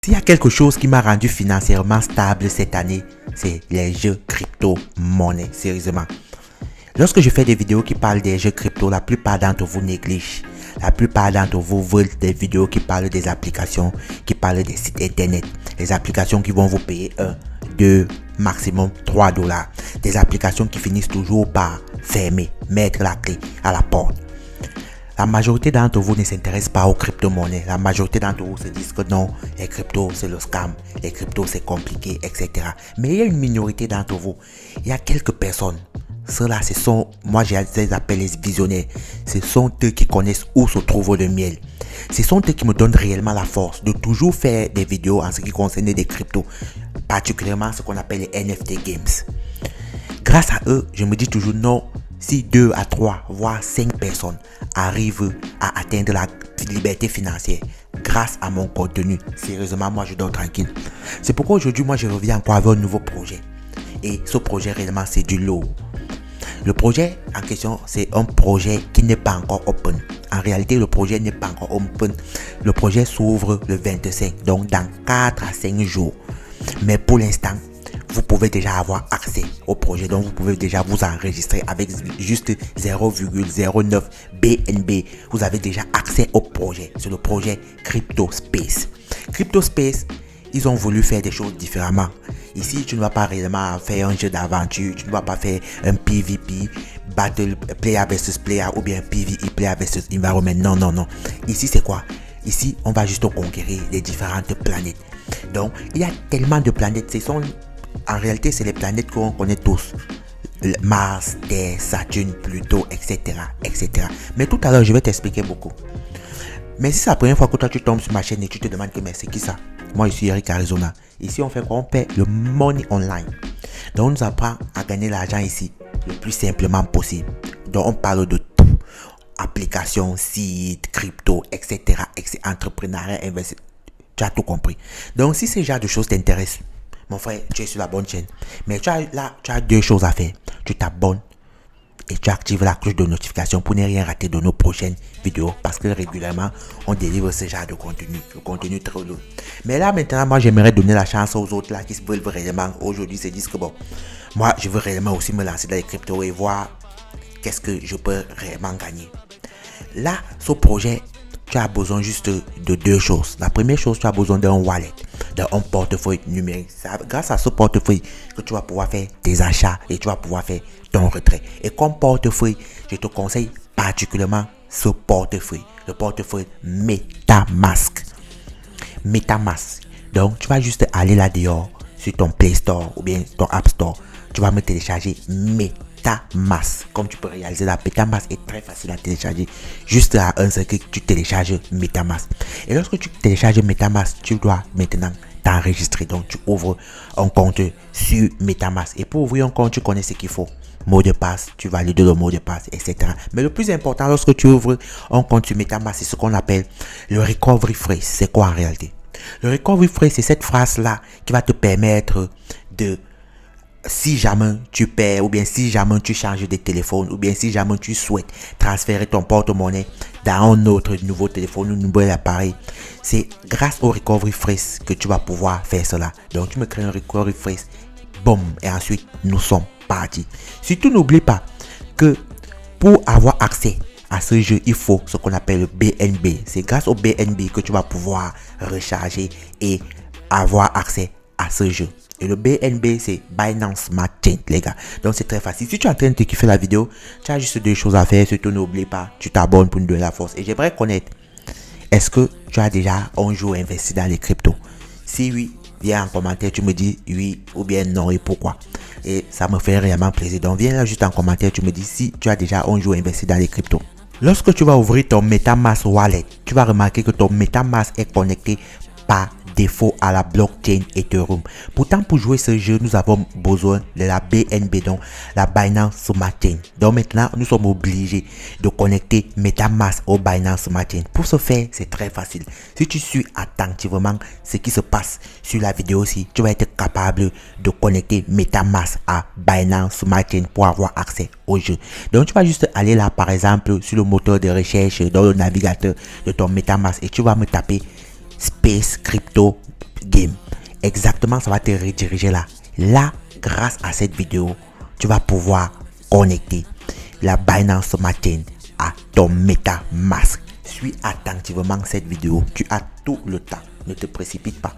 S'il y a quelque chose qui m'a rendu financièrement stable cette année, c'est les jeux crypto-monnaie, sérieusement. Lorsque je fais des vidéos qui parlent des jeux crypto, la plupart d'entre vous négligent. La plupart d'entre vous veulent des vidéos qui parlent des applications, qui parlent des sites internet. Les applications qui vont vous payer 1, 2, maximum 3 dollars. Des applications qui finissent toujours par fermer, mettre la clé à la porte. La majorité d'entre vous ne s'intéresse pas aux crypto-monnaies. La majorité d'entre vous se disent que non, les cryptos c'est le scam, les cryptos c'est compliqué, etc. Mais il y a une minorité d'entre vous. Il y a quelques personnes. Ceux-là, ce sont, moi je les appelle les visionnaires. Ce sont eux qui connaissent où se trouve le miel. Ce sont eux qui me donnent réellement la force de toujours faire des vidéos en ce qui concerne des cryptos. Particulièrement ce qu'on appelle les NFT games. Grâce à eux, je me dis toujours non. Si 2 à 3, voire 5 personnes arrivent à atteindre la liberté financière grâce à mon contenu, sérieusement, moi je dors tranquille. C'est pourquoi aujourd'hui, moi je reviens encore avec un nouveau projet. Et ce projet réellement, c'est du lourd. Le projet en question, c'est un projet qui n'est pas encore open. En réalité, le projet n'est pas encore open. Le projet s'ouvre le 25, donc dans 4 à 5 jours. Mais pour l'instant, vous pouvez déjà avoir accès au projet, donc vous pouvez déjà vous enregistrer avec juste 0,09 BNB. Vous avez déjà accès au projet. C'est le projet CryptoSpace. CryptoSpace, ils ont voulu faire des choses différemment. Ici, tu ne vas pas réellement faire un jeu d'aventure, tu ne vas pas faire un PvP, Battle Player versus Player ou bien PvE Player versus Environment. Non, non, non. Ici, c'est quoi? Ici, on va juste conquérir les différentes planètes. Donc, il y a tellement de planètes. En réalité, c'est les planètes qu'on connaît tous. Mars, Terre, Saturne, Pluton, etc., etc. Mais tout à l'heure, je vais t'expliquer beaucoup. Mais si c'est la première fois que toi, tu tombes sur ma chaîne et tu te demandes que mais c'est qui ça? Moi, je suis Eric Arizona. Ici, on fait quoi? On paie le money online. Donc, on nous apprend à gagner l'argent ici le plus simplement possible. Donc, on parle de tout. Applications, sites, crypto, etc., entrepreneuriat, investissement. Tu as tout compris. Donc, si ce genre de choses t'intéressent, mon frère, tu es sur la bonne chaîne. Mais tu as deux choses à faire. Tu t'abonnes et tu actives la cloche de notification pour ne rien rater de nos prochaines vidéos. Parce que régulièrement, on délivre ce genre de contenu. Le contenu très lourd. Mais là, maintenant, moi, j'aimerais donner la chance aux autres là qui se veulent réellement aujourd'hui se disent que bon, moi, je veux réellement aussi me lancer dans les cryptos et voir qu'est-ce que je peux réellement gagner. Là, ce projet, tu as besoin juste de deux choses. La première chose, tu as besoin d'un wallet, d'un portefeuille numérique. C'est grâce à ce portefeuille que tu vas pouvoir faire tes achats et tu vas pouvoir faire ton retrait. Et comme portefeuille, je te conseille particulièrement ce portefeuille, le portefeuille MetaMask. MetaMask. Donc, tu vas juste aller là dehors sur ton Play Store ou bien ton App Store. Tu vas me télécharger MetaMask. Comme tu peux réaliser, la MetaMask est très facile à télécharger. Juste à un seul clic, tu télécharges MetaMask. Et lorsque tu télécharges MetaMask, tu dois maintenant t'enregistrer. Donc, tu ouvres un compte sur MetaMask. Et pour ouvrir un compte, tu connais ce qu'il faut. Mot de passe, tu valides le mot de passe, etc. Mais le plus important, lorsque tu ouvres un compte sur MetaMask, c'est ce qu'on appelle le recovery phrase. C'est quoi en réalité? Le recovery phrase, c'est cette phrase-là qui va te permettre de, si jamais tu perds ou bien si jamais tu changes de téléphone ou bien si jamais tu souhaites transférer ton porte-monnaie dans un autre nouveau téléphone ou un nouvel appareil, c'est grâce au recovery phrase que tu vas pouvoir faire cela. Donc tu me crées un recovery phrase, boum, et ensuite nous sommes partis. Surtout n'oublie pas que pour avoir accès à ce jeu, il faut ce qu'on appelle le BNB. C'est grâce au BNB que tu vas pouvoir recharger et avoir accès à ce jeu. Et le BNB, c'est Binance Smart Chain, les gars. Donc, c'est très facile. Si tu es en train de te kiffer la vidéo, tu as juste deux choses à faire. Surtout, n'oublie pas, tu t'abonnes pour nous donner la force. Et j'aimerais connaître, est-ce que tu as déjà un jour investi dans les cryptos? Si oui, viens en commentaire, tu me dis oui ou bien non et pourquoi. Et ça me fait réellement plaisir. Donc, viens là juste en commentaire, tu me dis si tu as déjà un jour investi dans les cryptos. Lorsque tu vas ouvrir ton MetaMask Wallet, tu vas remarquer que ton MetaMask est connecté par défaut à la blockchain Ethereum. Pourtant, pour jouer ce jeu, nous avons besoin de la BNB, donc la Binance Smart Chain. Donc maintenant, nous sommes obligés de connecter MetaMask au Binance Smart Chain. Pour ce faire, c'est très facile. Si tu suis attentivement ce qui se passe sur la vidéo aussi, tu vas être capable de connecter MetaMask à Binance Smart Chain pour avoir accès au jeu. Donc tu vas juste aller là, par exemple, sur le moteur de recherche dans le navigateur de ton MetaMask et tu vas me taper Space Crypto exactement, ça va te rediriger là. Là, grâce à cette vidéo, tu vas pouvoir connecter la Binance Smart Chain à ton MetaMask. Suis attentivement cette vidéo. Tu as tout le temps. Ne te précipite pas.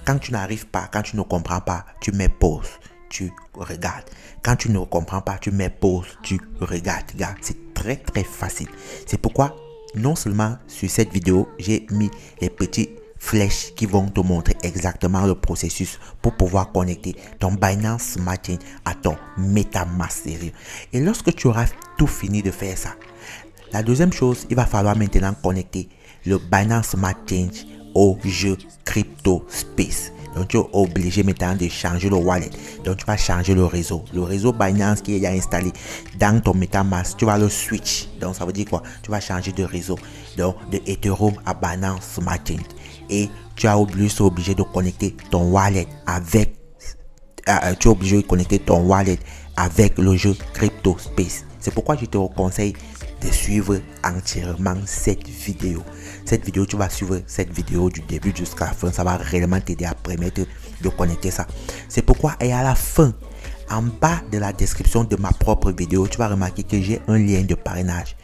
Quand tu n'arrives pas, quand tu ne comprends pas, tu mets pause. Tu regardes. Quand tu ne comprends pas, tu mets pause. Tu regardes. C'est très facile. C'est pourquoi, non seulement sur cette vidéo, j'ai mis les petits flèches qui vont te montrer exactement le processus pour pouvoir connecter ton Binance Smart Chain à ton MetaMask sérieux. Et lorsque tu auras tout fini de faire ça, la deuxième chose, il va falloir maintenant connecter le Binance Smart Chain au jeu Crypto Space. Donc, tu es obligé maintenant de changer le wallet. Donc, tu vas changer le réseau. Le réseau Binance qui est installé dans ton MetaMask, tu vas le switch. Donc, ça veut dire quoi? Tu vas changer de réseau. Donc, de Ethereum à Binance Smart Chain. Et tu es obligé de connecter ton wallet avec le jeu Crypto Space. C'est pourquoi je te conseille de suivre entièrement cette vidéo. Cette vidéo, tu vas suivre cette vidéo du début jusqu'à la fin. Ça va réellement t'aider à permettre de connecter ça. C'est pourquoi, et à la fin, en bas de la description de ma propre vidéo, tu vas remarquer que j'ai un lien de parrainage.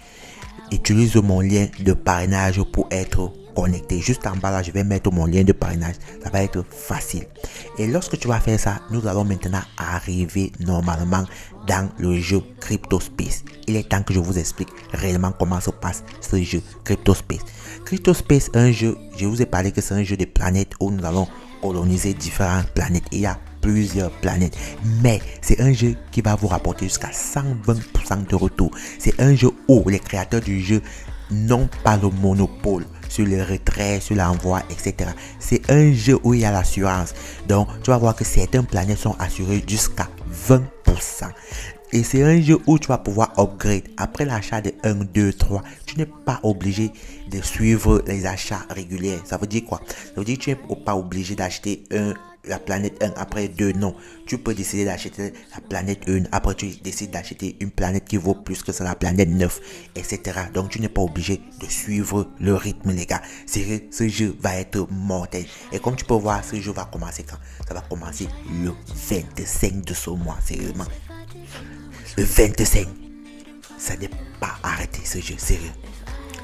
Utilise mon lien de parrainage pour être connecté. Juste en bas là, je vais mettre mon lien de parrainage. Ça va être facile. Et lorsque tu vas faire ça, nous allons maintenant arriver normalement dans le jeu Crypto Space. Il est temps que je vous explique réellement comment se passe ce jeu Crypto Space. Crypto Space, un jeu, je vous ai parlé que c'est un jeu de planètes où nous allons coloniser différentes planètes. Il y a plusieurs planètes, mais c'est un jeu qui va vous rapporter jusqu'à 120% de retour. C'est un jeu où les créateurs du jeu n'ont pas le monopole sur le retrait, sur l'envoi, etc. C'est un jeu où il y a l'assurance. Donc, tu vas voir que certaines planètes sont assurées jusqu'à 20%. Et c'est un jeu où tu vas pouvoir upgrade. Après l'achat de 1, 2, 3, tu n'es pas obligé de suivre les achats réguliers. Ça veut dire quoi? Ça veut dire que tu n'es pas obligé d'acheter la planète 1 après 2, non. Tu peux décider d'acheter la planète 1, après tu décides d'acheter une planète qui vaut plus que ça, la planète 9, etc. Donc tu n'es pas obligé de suivre le rythme, les gars. Ce jeu va être mortel. Et comme tu peux voir, ce jeu va commencer quand? Ça va commencer le 25 de ce mois, sérieusement. Le 25. Ça n'est pas arrêté ce jeu, sérieux.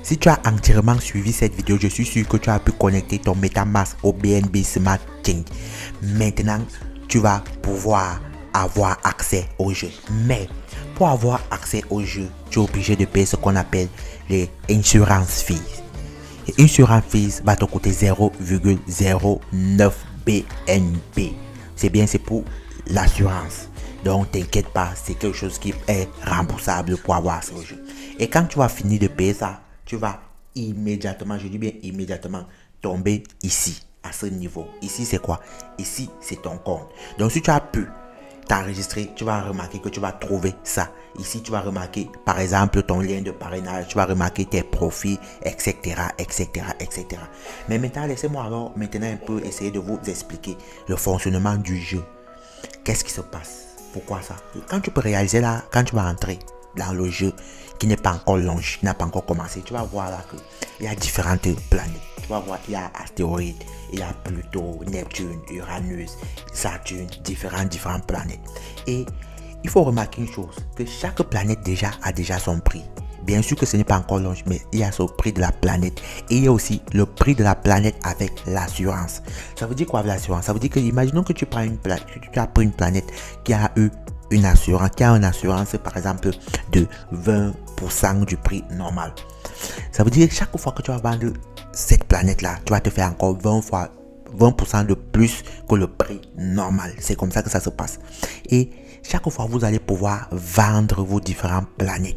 Si tu as entièrement suivi cette vidéo, je suis sûr que tu as pu connecter ton MetaMask au BNB Smart Chain. Maintenant, tu vas pouvoir avoir accès au jeu. Mais pour avoir accès au jeu, tu es obligé de payer ce qu'on appelle les insurance fees. Et insurance fees va te coûter 0,09 BNB. C'est bien, c'est pour l'assurance. Donc, t'inquiète pas, c'est quelque chose qui est remboursable pour avoir ce jeu. Et quand tu vas finir de payer ça, tu vas immédiatement, je dis bien immédiatement, tomber ici, à ce niveau. Ici, c'est quoi? Ici, c'est ton compte. Donc, si tu as pu t'enregistrer, tu vas remarquer que tu vas trouver ça. Ici, tu vas remarquer, par exemple, ton lien de parrainage, tu vas remarquer tes profils, etc., etc., etc. Mais maintenant, laissez-moi alors maintenant un peu essayer de vous expliquer le fonctionnement du jeu. Qu'est-ce qui se passe? Pourquoi ça? Quand tu peux réaliser là, quand tu vas entrer dans le jeu qui n'est pas encore launch, qui n'a pas encore commencé, tu vas voir là qu'il y a différentes planètes. Tu vas voir qu'il y a astéroïdes, il y a Pluton, Neptune, Uranus, Saturne, différentes planètes. Et il faut remarquer une chose, que chaque planète a déjà son prix. Bien sûr que ce n'est pas encore launch, mais il y a ce prix de la planète. Et il y a aussi le prix de la planète avec l'assurance. Ça veut dire quoi avec l'assurance? Ça veut dire que, imaginons que tu prends tu as pris une planète qui a eu une assurance, par exemple de 20% du prix normal. Ça veut dire que chaque fois que tu vas vendre cette planète-là, tu vas te faire encore 20% de plus que le prix normal. C'est comme ça que ça se passe. Et chaque fois, vous allez pouvoir vendre vos différentes planètes.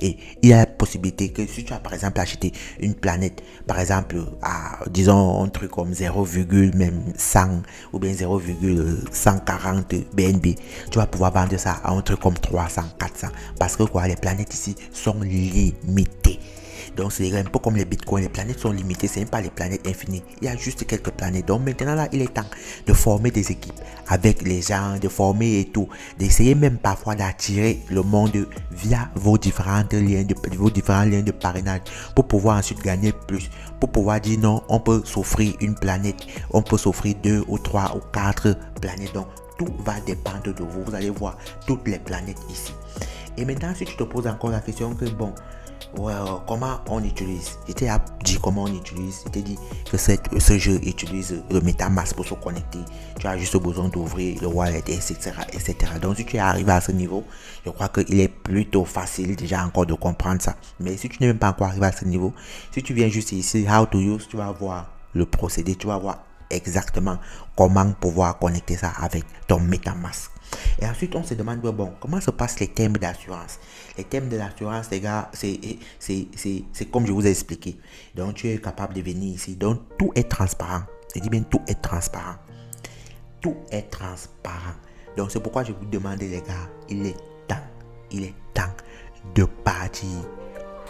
Et il y a la possibilité que si tu as par exemple acheté une planète, par exemple à disons un truc comme 0,100 ou bien 0,140 BNB, tu vas pouvoir vendre ça à un truc comme 300, 400. Parce que quoi, les planètes ici sont limitées. Donc c'est un peu comme les bitcoins, les planètes sont limitées, c'est même pas les planètes infinies, il y a juste quelques planètes. Donc maintenant là, il est temps de former des équipes avec les gens, de former et tout, d'essayer même parfois d'attirer le monde via vos différents liens de parrainage pour pouvoir ensuite gagner plus, pour pouvoir dire non, on peut s'offrir une planète, on peut s'offrir 2 ou 3 ou 4 planètes. Donc tout va dépendre de vous. Vous allez voir toutes les planètes ici. Et maintenant, si tu te poses encore la question que bon, comment on utilise, je t'ai dit comment on utilise, je t'ai dit que ce jeu utilise le MetaMask pour se connecter. Tu as juste besoin d'ouvrir le wallet, etc., etc. Donc si tu es arrivé à ce niveau, je crois qu'il est plutôt facile déjà encore de comprendre ça. Mais si tu n'es même pas encore arrivé à ce niveau, si tu viens juste ici, how to use, tu vas voir le procédé, tu vas voir exactement comment pouvoir connecter ça avec ton MetaMask. Et ensuite, on se demande, bon, comment se passent les thèmes d'assurance? Les thèmes de l'assurance, les gars, c'est comme je vous ai expliqué. Donc, tu es capable de venir ici. Donc, tout est transparent. Je dis bien, tout est transparent. Tout est transparent. Donc, c'est pourquoi je vous demande, les gars, il est temps de partir.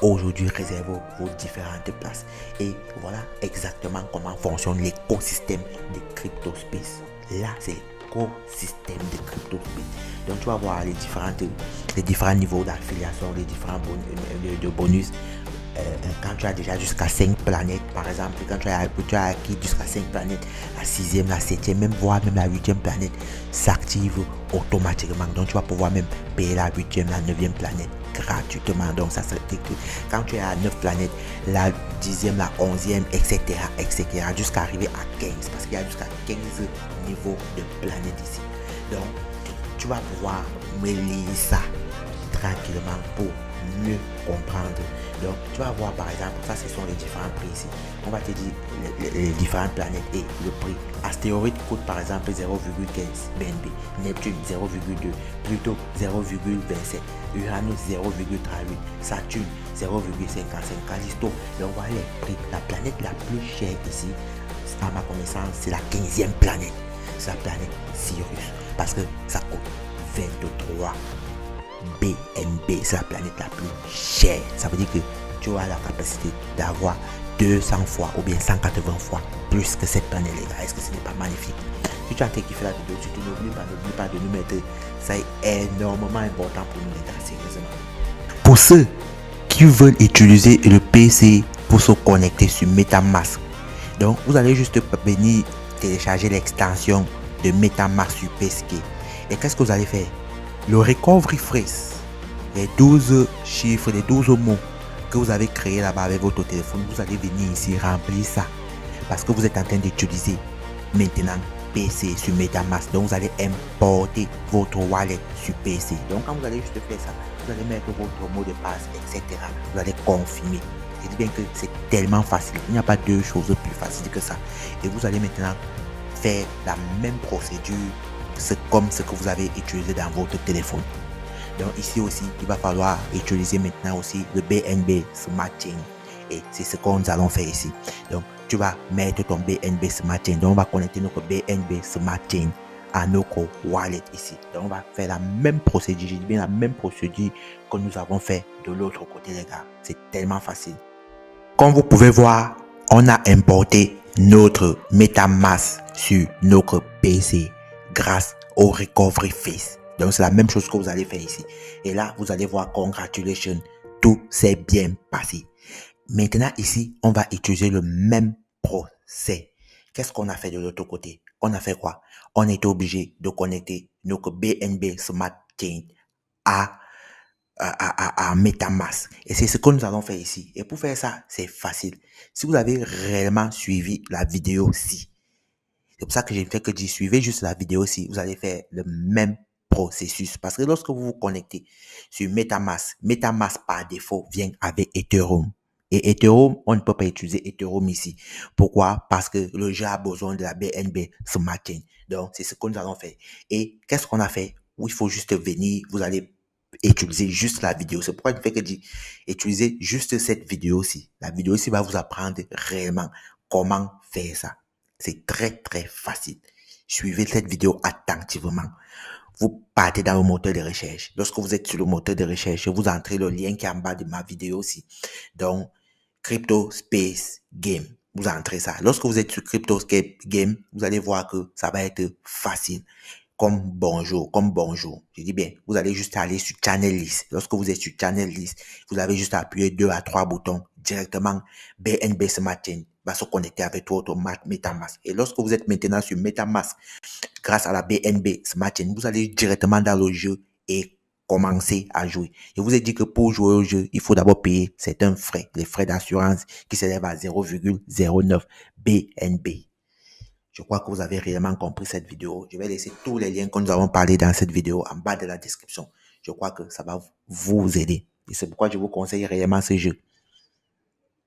Aujourd'hui, réservez vos différentes places. Et voilà exactement comment fonctionne l'écosystème de CryptoSpace. Là, c'est l'écosystème de CryptoSpace. Donc, tu vas voir les différents niveaux d'affiliation, les différents bonus. Quand tu as déjà jusqu'à 5 planètes, par exemple, quand tu as acquis jusqu'à 5 planètes, la 6e, la 7e, même voire même la 8e planète s'active automatiquement. Donc, tu vas pouvoir même payer la 8e, la 9e planète gratuitement. Donc, ça serait que quand tu es à 9 planètes, la 10e, la 11e, etc., etc., jusqu'à arriver à 15, parce qu'il y a jusqu'à 15 niveaux de planètes ici. Donc, tu vas pouvoir me lire ça tranquillement pour mieux comprendre. Donc, tu vas voir par exemple, ça ce sont les différents prix ici. On va te dire les différentes planètes et le prix. Astéroïde coûte par exemple 0,15 BNB, Neptune 0,2, Pluton 0,27, Uranus 0,38, Saturne 0,55, Callisto. Donc voilà les prix. La planète la plus chère ici, à ma connaissance, c'est la 15e planète. C'est la planète Sirius, parce que ça coûte 23 BNB, c'est la planète la plus chère. Ça veut dire que tu as la capacité d'avoir 200 fois ou bien 180 fois plus que cette planète, les gars. Est-ce que ce n'est pas magnifique? Si tu as kiffé la vidéo, surtout n'oublie pas de nous mettre. Ça est énormément important pour nous, les gars, sérieusement. Pour ceux qui veulent utiliser le PC pour se connecter sur MetaMask, donc vous allez juste venir télécharger l'extension de MetaMask sur PSK. Et qu'est-ce que vous allez faire? Le recovery phrase, les 12 chiffres, les 12 mots que vous avez créés là-bas avec votre téléphone, vous allez venir ici remplir ça. Parce que vous êtes en train d'utiliser maintenant PC sur MetaMask. Donc vous allez importer votre wallet sur PC. Donc quand vous allez juste faire ça, vous allez mettre votre mot de passe, etc. Vous allez confirmer. Je dis bien que c'est tellement facile. Il n'y a pas deux choses plus faciles que ça. Et vous allez maintenant faire la même procédure. C'est comme ce que vous avez utilisé dans votre téléphone. Donc ici aussi, il va falloir utiliser maintenant aussi le BNB Smart Chain. Et c'est ce que nous allons faire ici. Donc tu vas mettre ton BNB Smart Chain. Donc on va connecter notre BNB Smart Chain à notre wallet ici. Donc on va faire la même procédure. Je dis bien la même procédure que nous avons fait de l'autre côté, les gars. C'est tellement facile. Comme vous pouvez voir, on a importé notre MetaMask sur notre PC grâce au Recovery Phrase. Donc c'est la même chose que vous allez faire ici. Et là, vous allez voir, congratulations, tout s'est bien passé. Maintenant ici, on va utiliser le même procès. Qu'est-ce qu'on a fait de l'autre côté? On a fait quoi? On était obligé de connecter notre BNB Smart Chain à MetaMask. Et c'est ce que nous allons faire ici. Et pour faire ça, c'est facile. Si vous avez réellement suivi la vidéo-ci, c'est pour ça que j'ai fait que dire, suivez juste la vidéo-ci, vous allez faire le même processus. Parce que lorsque vous vous connectez sur MetaMask, MetaMask par défaut vient avec Ethereum. Et Ethereum, on ne peut pas utiliser Ethereum ici. Pourquoi? Parce que le jeu a besoin de la BNB Smart Chain. Donc, c'est ce que nous allons faire. Et qu'est-ce qu'on a fait? Où il faut juste venir, vous allez utiliser juste la vidéo. C'est pourquoi je fais que dire, utilisez juste cette vidéo-ci. La vidéo-ci va vous apprendre réellement comment faire ça. C'est très, très facile. Suivez cette vidéo attentivement. Vous partez dans le moteur de recherche. Lorsque vous êtes sur le moteur de recherche, vous entrez le lien qui est en bas de ma vidéo aussi. Donc, Crypto Space Game. Vous entrez ça. Lorsque vous êtes sur Crypto Space Game, vous allez voir que ça va être facile. Comme bonjour, comme bonjour. Je dis bien, vous allez juste aller sur Channel List. Lorsque vous êtes sur Channel List, vous avez juste à appuyer 2 à 3 boutons directement. BNB Smart Chain va se connecter avec votre MetaMask. Et lorsque vous êtes maintenant sur MetaMask, grâce à la BNB Smart Chain, vous allez directement dans le jeu et commencer à jouer. Je vous ai dit que pour jouer au jeu, il faut d'abord payer certains frais, les frais d'assurance qui s'élèvent à 0,09 BNB. Je crois que vous avez réellement compris cette vidéo. Je vais laisser tous les liens que nous avons parlé dans cette vidéo en bas de la description. Je crois que ça va vous aider. Et c'est pourquoi je vous conseille réellement ce jeu.